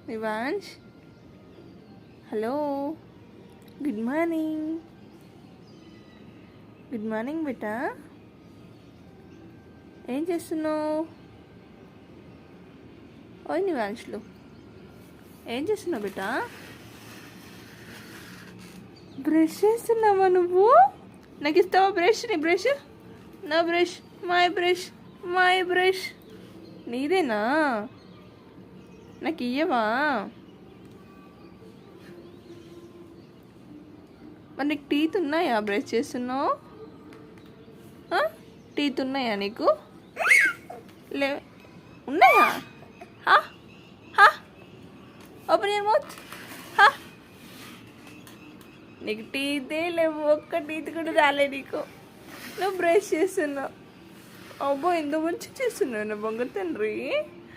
నివాంష్, hello, good morning. Good morning బేటా. ఏం చేస్తున్నావు? ఓయ్ నివాంష్లు, ఏం చేస్తున్నావు బేటా? బ్రష్ చేస్తున్నావా నువ్వు? నాకు ఇస్తావా బ్రష్? నీ బ్రష్? నా brush, my brush, my brush. నీదేనా? నాకు ఇయ్యవా? మరి నీకు టీత్ ఉన్నాయా? బ్రష్ చేస్తున్నావు? టీత్ ఉన్నాయా నీకు? లే, ఉన్నాయా? Open your mouth. నీకు టీతే లేవు, ఒక్క టీత్ కూడా రాలే నీకు. నువ్వు బ్రష్ చేస్తున్నావు. అబ్బో ఎంత మంచి చేస్తున్నావు నా బంగారు తండ్రి.